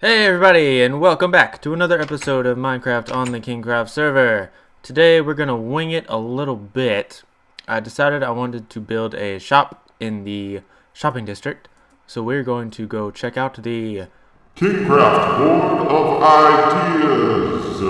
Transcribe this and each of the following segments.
Hey everybody, and welcome back to another episode of Minecraft on the KingKraft server. Today we're gonna wing it a little bit. I decided I wanted to build a shop in the shopping district, so we're going to go check out the KingKraft Board of Ideas.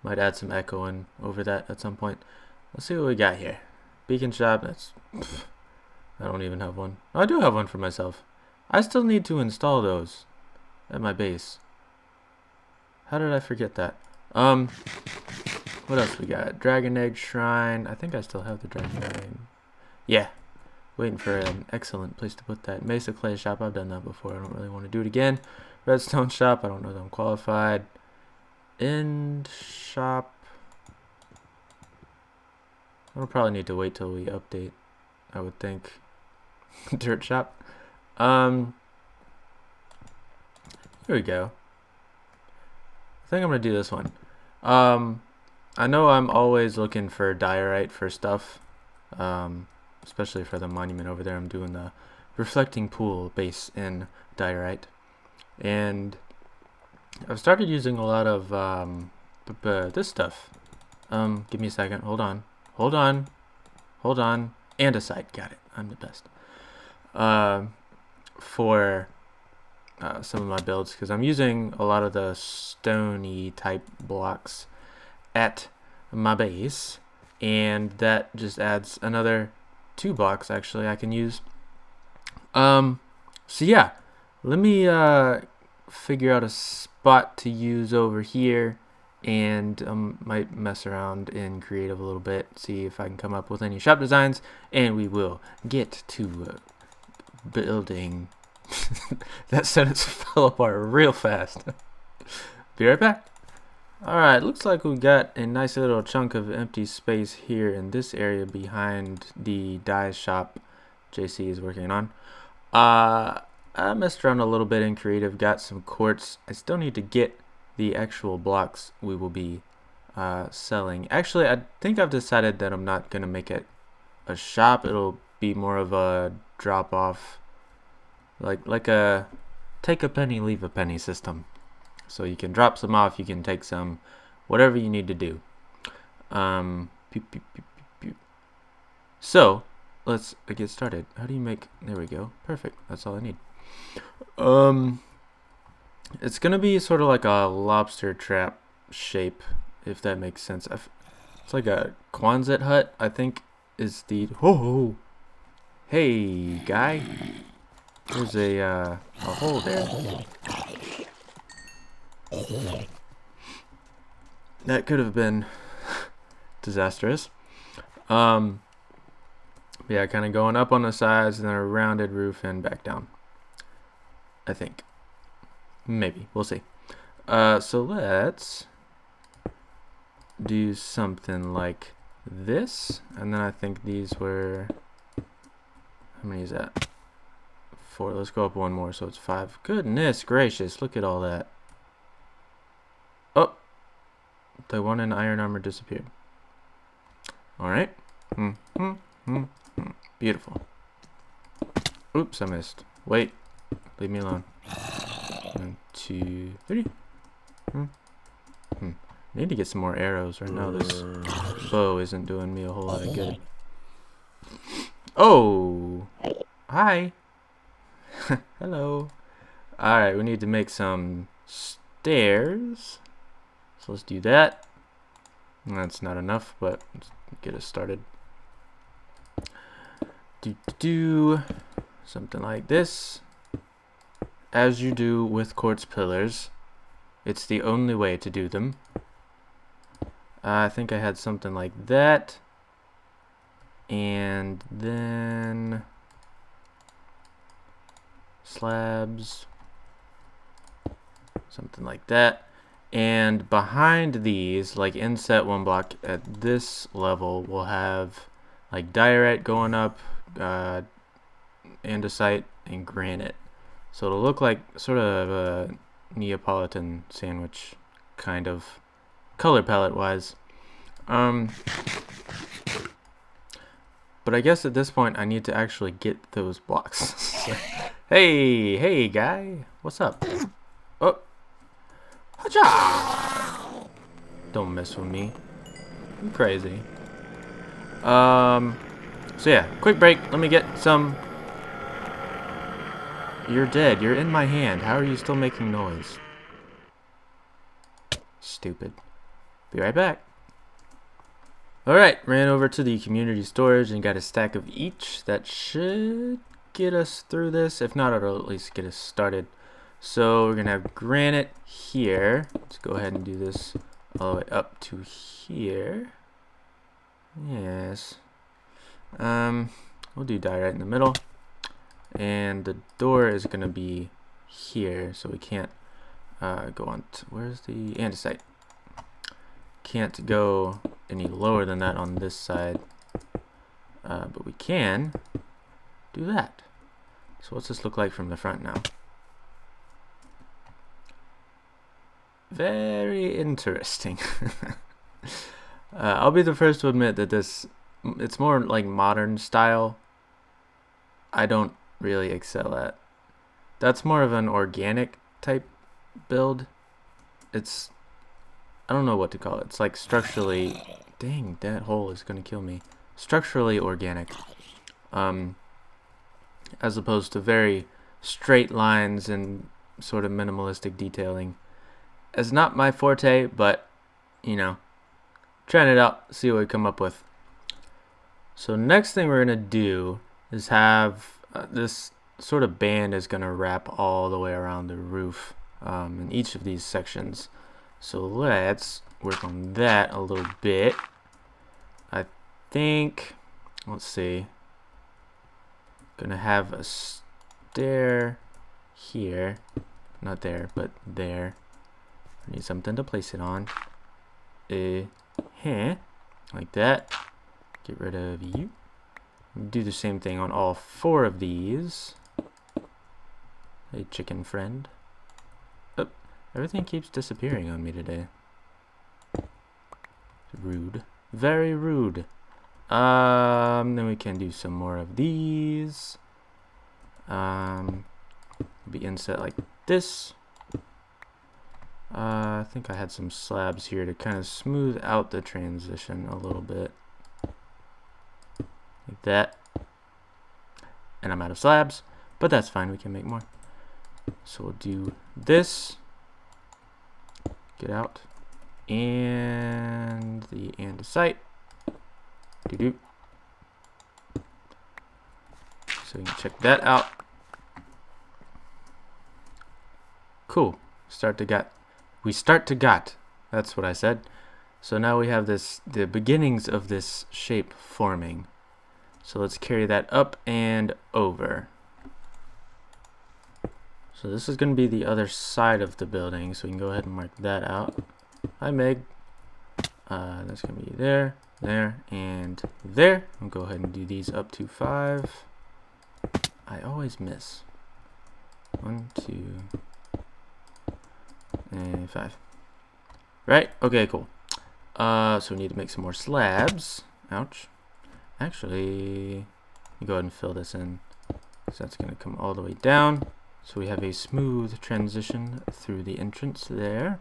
might add some echoing over that at some point. Let's see what we got here. Beacon shop, I don't even have one. I do have one for myself. I still need to install those at my base. How did I forget that? What else we got? Dragon Egg Shrine. I think I still have the Dragon Egg. Yeah. Waiting for an excellent place to put that. Mesa Clay Shop. I've done that before. I don't really want to do it again. Redstone Shop. I don't know that I'm qualified. End Shop. I'll probably need to wait till we update, I would think. Dirt Shop. Here we go. I think I'm gonna do this one. I know I'm always looking for diorite for stuff, especially for the monument over there. I'm doing the reflecting pool base in diorite, and I've started using a lot of this stuff. Give me a second. Hold on. Andesite. Got it. I'm the best. For some of my builds, because I'm using a lot of the stony type blocks at my base, and that just adds another 2 blocks actually I can use. So yeah, let me figure out a spot to use over here, and might mess around in creative a little bit, see if I can come up with any shop designs, and we will get to building. That sentence fell apart real fast. Be right back. Alright, looks like we got a nice little chunk of empty space here in this area behind the dye shop JC is working on. I messed around a little bit in creative, got some quartz. I still need to get the actual blocks we will be selling. Actually, I think I've decided that I'm not going to make it a shop. It'll be more of a drop-off, like a take a penny, leave a penny system. So you can drop some off, you can take some, whatever you need to do. So let's get started. How do you make? There we go. Perfect. That's all I need. It's gonna be sort of like a lobster trap shape, if that makes sense. It's like a Quonset hut, I think, is the. Oh, hey guy. There's a hole there. That could have been disastrous. Yeah, kind of going up on the sides and then a rounded roof and back down. I think. Maybe. We'll see. So let's do something like this. And then I think these were... How many is that? 4. Let's go up one more, so it's 5. Goodness gracious, look at all that. Oh, the one in iron armor disappeared. Alright. Beautiful. Oops, I missed. Wait, leave me alone. 1, 2, 3. Need to get some more arrows right now. This bow isn't doing me a whole lot of good. Oh, hi. Hello. Alright, we need to make some stairs. So let's do that. That's not enough, but let's get us started. Do something like this. As you do with quartz pillars. It's the only way to do them. I think I had something like that. And then... slabs, something like that, and behind these, like inset 1 block at this level, we'll have like diorite going up, andesite, and granite. So it'll look like sort of a Neapolitan sandwich kind of color palette wise. But I guess at this point I need to actually get those blocks. Hey, guy. What's up? Oh, hacha! Don't mess with me. I'm crazy. So yeah, quick break. Let me get some. You're dead. You're in my hand. How are you still making noise? Stupid. Be right back. Alright, ran over to the community storage and got a stack of each. That should get us through this. If not, it'll at least get us started. So we're going to have granite here. Let's go ahead and do this all the way up to here. Yes. We'll do diorite in the middle. And the door is going to be here, so we can't go on. Where's the andesite? Can't go any lower than that on this side, but we can do that. So what's this look like from the front now? Very interesting. I'll be the first to admit that it's more like modern style. I don't really excel at. That's more of an organic type build. I don't know what to call it. It's like structurally, dang, that hole is gonna kill me. Structurally organic, as opposed to very straight lines and sort of minimalistic detailing. It's not my forte, but you know, trying it out, see what we come up with. So next thing we're gonna do is have this sort of band is gonna wrap all the way around the roof in each of these sections. So let's work on that a little bit. I think, let's see, gonna have a stair here, not there, but there. I need something to place it on. Like that. Get rid of you. Do the same thing on all 4 of these. Hey, chicken friend. Everything keeps disappearing on me today. Rude. Very rude. Then we can do some more of these. Be inset like this. I think I had some slabs here to kind of smooth out the transition a little bit. Like that. And I'm out of slabs, but that's fine, we can make more. So we'll do this. Get out. And the andesite. Doo-doo. So you can check that out. Cool. We start to got. That's what I said. So now we have the beginnings of this shape forming. So let's carry that up and over. So this is going to be the other side of the building, so we can go ahead and mark that out. Hi, Meg. That's going to be there, there, and there. I'll go ahead and do these up to 5. I always miss. 1, 2, and 5. Right? Okay, cool. So we need to make some more slabs. Ouch. Actually, go ahead and fill this in. So that's going to come all the way down. So we have a smooth transition through the entrance there.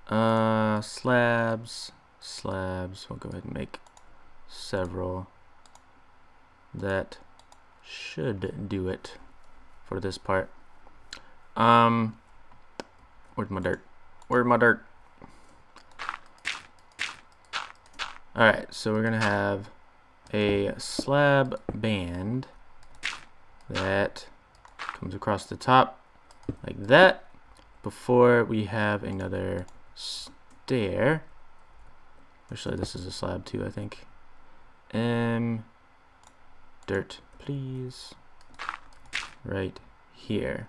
Slabs. We'll go ahead and make several. That should do it for this part. Where's my dirt? Where's my dirt? Alright, so we're gonna have a slab band that comes across the top like that before we have another stair. Actually, this is a slab too, I think. Dirt, please. Right here.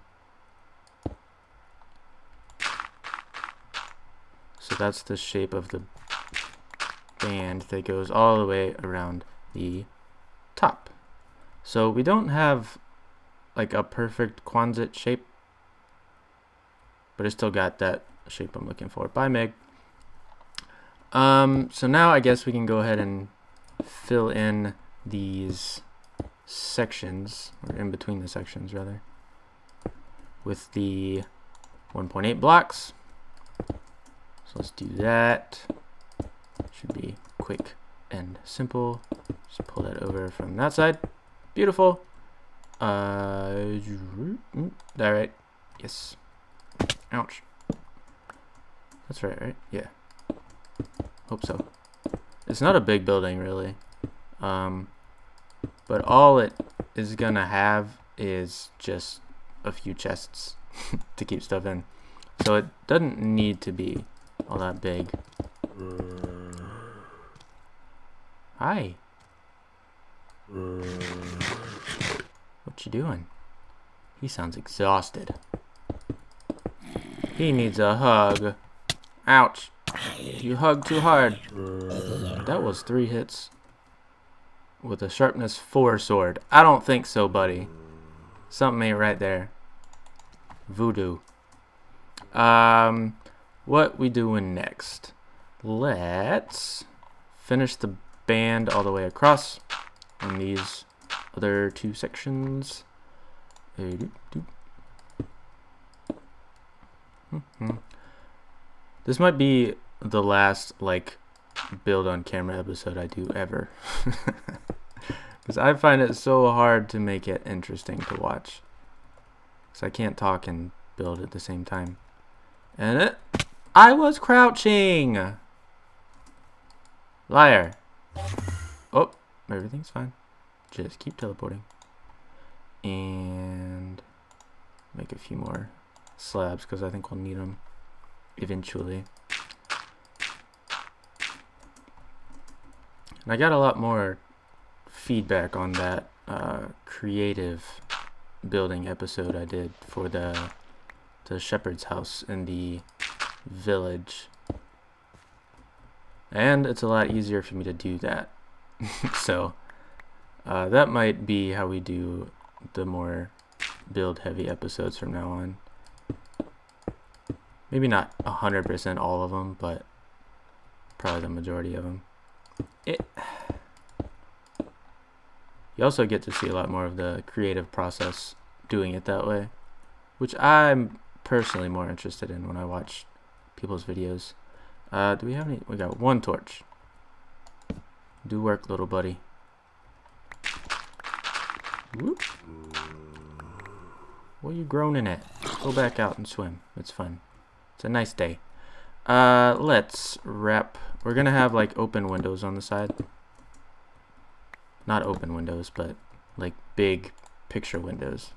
So that's the shape of the band that goes all the way around the top. So we don't have like a perfect Quonset shape, but it still got that shape I'm looking for. Bye, Meg. So now I guess we can go ahead and fill in these sections, or in between the sections rather, with the 1.8 blocks. So let's do that. Should be quick and simple. Just pull that over from that side. Beautiful. Diorite. Yes. Ouch. That's right? Yeah. Hope so. It's not a big building, really. But all it is gonna have is just a few chests to keep stuff in. So it doesn't need to be all that big. Hi. What you doing? He sounds exhausted. He needs a hug. Ouch. You hugged too hard. That was 3 hits with a sharpness 4 sword. I don't think so, buddy. Something ain't right there. Voodoo. What we doing next? Let's finish the band all the way across in these other 2 sections. This might be the last like build on camera episode I do ever, because I find it so hard to make it interesting to watch, because I can't talk and build at the same time. And I was crouching. Liar. Oh, everything's fine. Just keep teleporting. And make a few more slabs, because I think we'll need them eventually. And I got a lot more feedback on that creative building episode I did for the shepherd's house in the village. And it's a lot easier for me to do that. So that might be how we do the more build heavy episodes from now on. Maybe not 100% all of them, but probably the majority of them. You also get to see a lot more of the creative process doing it that way, which I'm personally more interested in when I watch people's videos. Do we have any? We got 1 torch. Do work, little buddy. Whoop. What are you groaning at? Go back out and swim. It's fun. It's a nice day. Let's wrap. We're gonna have like open windows on the side. Not open windows, but like big picture windows.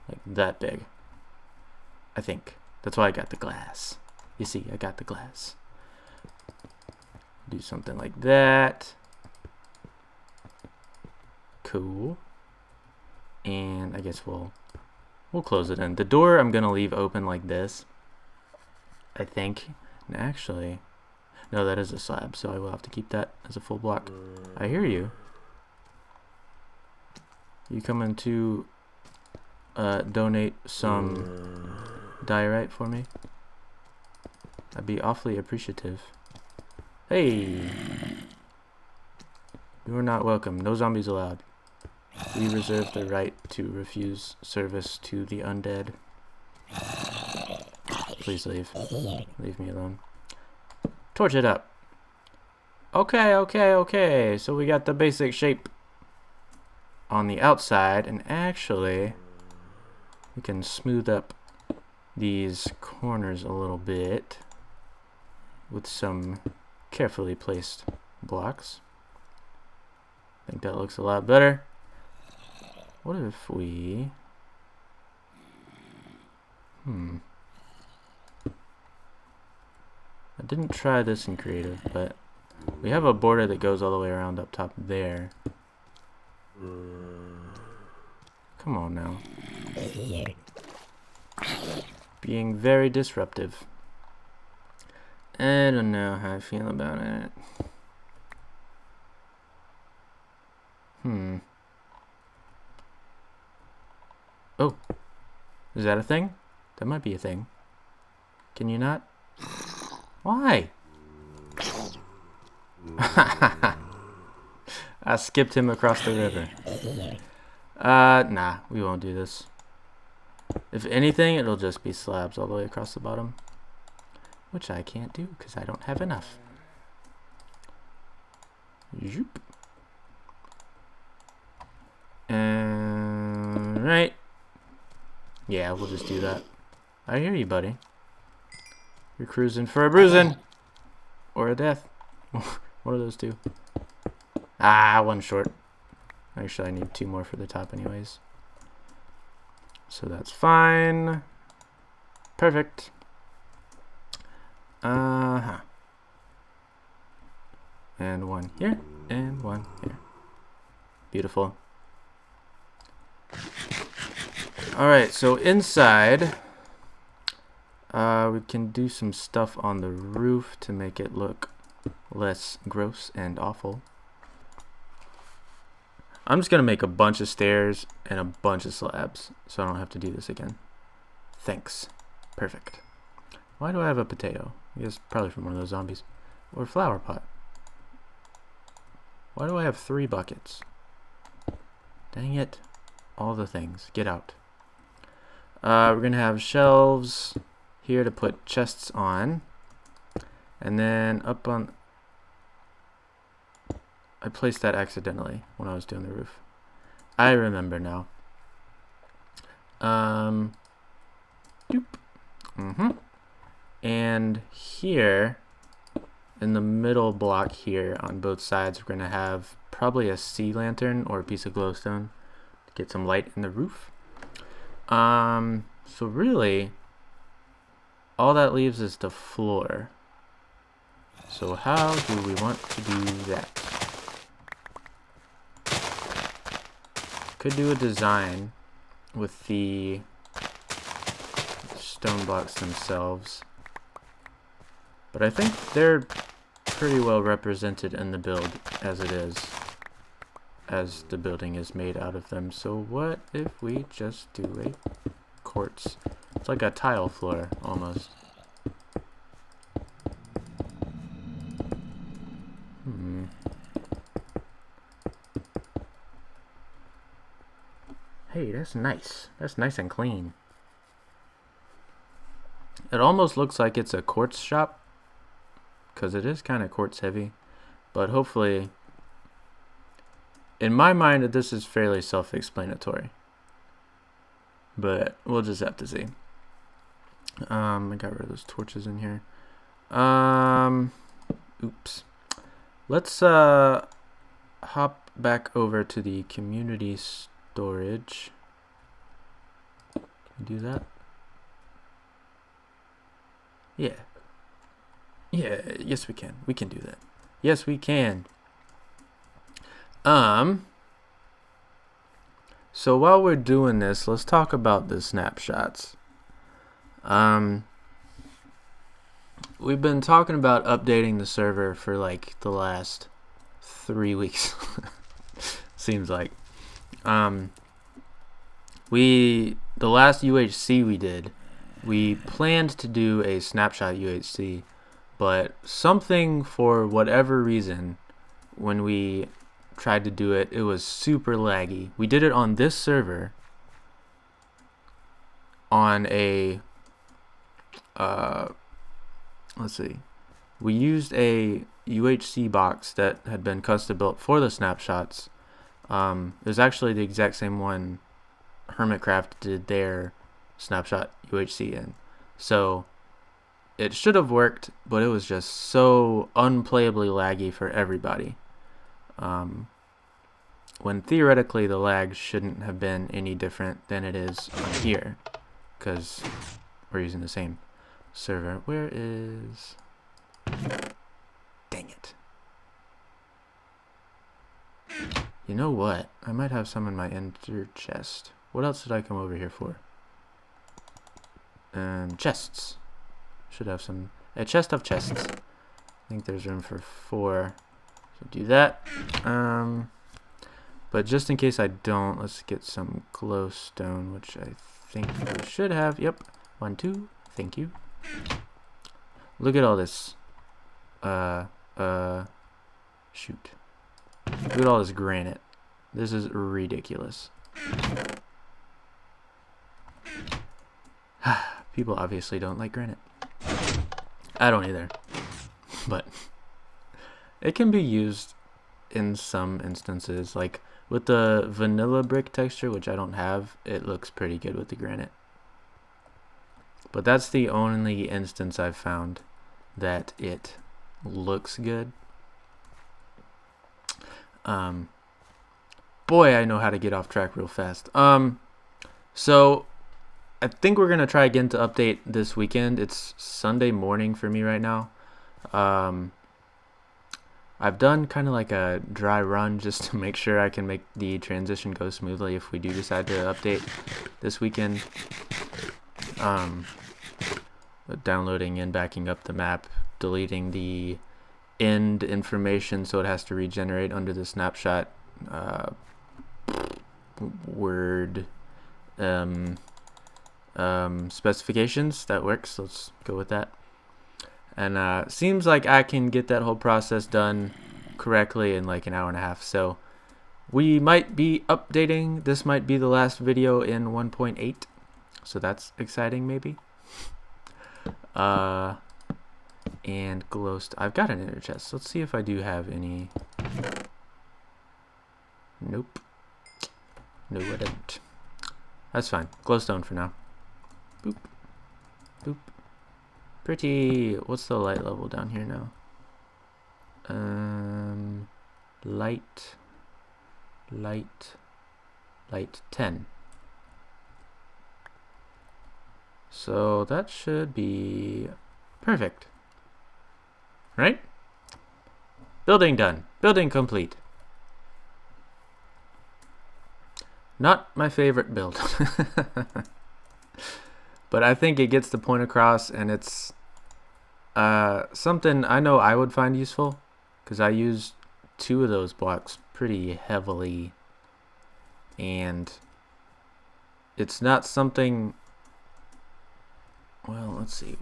Like that big. I think. That's why I got the glass. You see, I got the glass. Do something like that. Cool. And I guess we'll close it in. The door I'm gonna leave open like this, I think. And actually, no, that is a slab, so I will have to keep that as a full block. I hear you. You coming to donate some diorite for me? I'd be awfully appreciative. Hey! You are not welcome. No zombies allowed. We reserve the right to refuse service to the undead. Please leave. Leave me alone. Torch it up. Okay. So we got the basic shape on the outside, and actually we can smooth up these corners a little bit with some carefully placed blocks. I think that looks a lot better. What if we... I didn't try this in creative, but we have a border that goes all the way around up top there. Come on now. Being very disruptive. I don't know how I feel about it. Oh, is that a thing? That might be a thing. Can you not? Why? I skipped him across the river. Nah, we won't do this. If anything, it'll just be slabs all the way across the bottom. Which I can't do because I don't have enough. Zoop. And right. Yeah, we'll just do that. I hear you, buddy. You're cruising for a bruising. Or a death. One of those two. Ah, one short. Actually, I need 2 more for the top anyways. So that's fine. Perfect. Uh-huh. And 1 here, and 1 here. Beautiful. Alright, so inside, we can do some stuff on the roof to make it look less gross and awful. I'm just going to make a bunch of stairs and a bunch of slabs, so I don't have to do this again. Thanks. Perfect. Why do I have a potato? I guess probably from one of those zombies. Or a flower pot. Why do I have 3 buckets? Dang it. All the things. Get out. We're going to have shelves here to put chests on. And then up on... I placed that accidentally when I was doing the roof. I remember now. Doop. And here, in the middle block here on both sides, we're going to have probably a sea lantern or a piece of glowstone to get some light in the roof. So really, all that leaves is the floor. So how do we want to do that? Could do a design with the stone blocks themselves, but I think they're pretty well represented in the build as it is, as the building is made out of them. So what if we just do a quartz? It's like a tile floor almost. Hey, that's nice. That's nice and clean. It almost looks like it's a quartz shop, because it is kind of quartz heavy, but hopefully, in my mind, this is fairly self-explanatory, but we'll just have to see. I got rid of those torches in here. Oops. Let's hop back over to the community storage. Do that. Yeah. Yes we can. We can do that. Yes we can. So while we're doing this, let's talk about the snapshots. We've been talking about updating the server for like the last 3 weeks. Seems like. The last UHC we did, we planned to do a snapshot UHC, but something, for whatever reason, when we tried to do it, it was super laggy. We did it on this server on a let's see, we used a UHC box that had been custom built for the snapshots. It was actually the exact same one KingKraft did their snapshot UHC in. So it should have worked, but it was just so unplayably laggy for everybody. When theoretically the lag shouldn't have been any different than it is on here, because we're using the same server. Where is... Dang it. You know what? I might have some in my ender chest. What else did I come over here for? Chests. Should have some... A chest of chests. I think there's room for 4. So do that. But just in case I don't, let's get some glowstone, which I think we should have. Yep. 1, 2. Thank you. Look at all this. Shoot. Look at all this granite. This is ridiculous. People obviously don't like granite. I don't either. But it can be used in some instances. Like with the vanilla brick texture, which I don't have, it looks pretty good with the granite. But that's the only instance I've found that it looks good. Boy, I know how to get off track real fast. So I think we're gonna try again to update this weekend. It's Sunday morning for me right now. I've done kind of like a dry run just to make sure I can make the transition go smoothly if we do decide to update this weekend. Downloading and backing up the map, deleting the end information so it has to regenerate under the snapshot word specifications. That works. Let's go with that. And seems like I can get that whole process done correctly in like an hour and a half. So we might be updating. This might be the last video in 1.8. So that's exciting, maybe. And glowstone. I've got an inner chest. Let's see if I do have any. Nope. No, I don't. That's fine. Glowstone for now. Boop. Boop. Pretty. What's the light level down here now? Light 10. So that should be perfect. Right? Building done. Building complete. Not my favorite build. But I think it gets the point across, and it's something I know I would find useful, because I used 2 of those blocks pretty heavily, and it's not something. Well, let's see.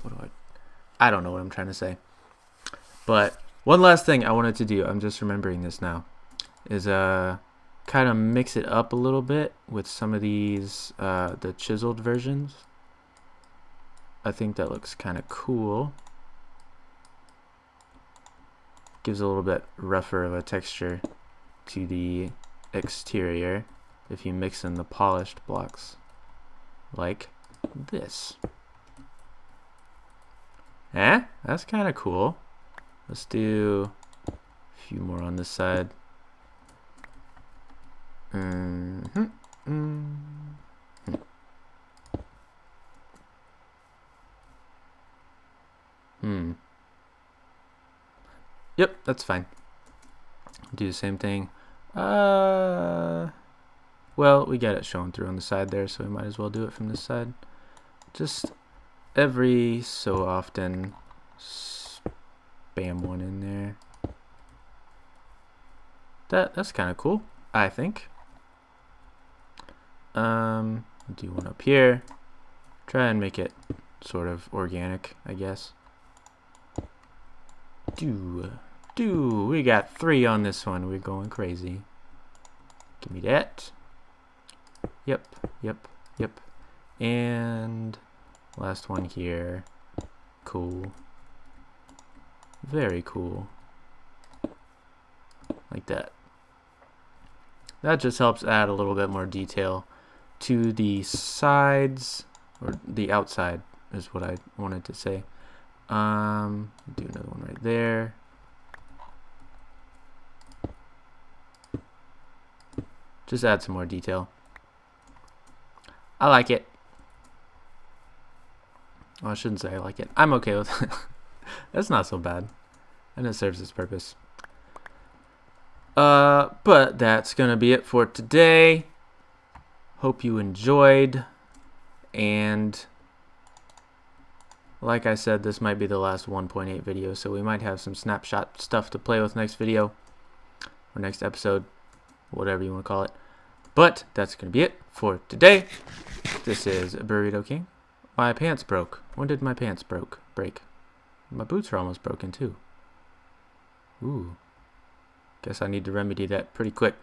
I don't know what I'm trying to say. But one last thing I wanted to do, I'm just remembering this now, is kind of mix it up a little bit with some of these the chiseled versions. I think that looks kind of cool. Gives a little bit rougher of a texture to the exterior if you mix in the polished blocks like this. That's kind of cool. Let's do a few more on this side. Yep, that's fine. Do the same thing. Well, we got it showing through on the side there, so we might as well do it from this side. Just every so often, spam one in there. That's kind of cool, I think. Do one up here. Try and make it sort of organic, I guess. We got 3 on this one. We're going crazy. Give me that. Yep. And last one here. Cool. Very cool. Like that. That just helps add a little bit more detail to the sides, or the outside is what I wanted to say. Do another one right there. Just add some more detail. I like it. Well, I shouldn't say I like it. I'm okay with it. That's not so bad. And it serves its purpose. But that's gonna be it for today. Hope you enjoyed. And like I said, this might be the last 1.8 video, so we might have some snapshot stuff to play with next video. Or next episode. Whatever you want to call it. But that's going to be it for today. This is Burrito King. My pants broke. When did my pants break? My boots are almost broken too. Ooh. Guess I need to remedy that pretty quick.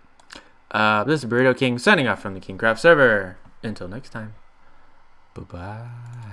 This is Burrito King signing off from the KingKraft server. Until next time. Bye-bye.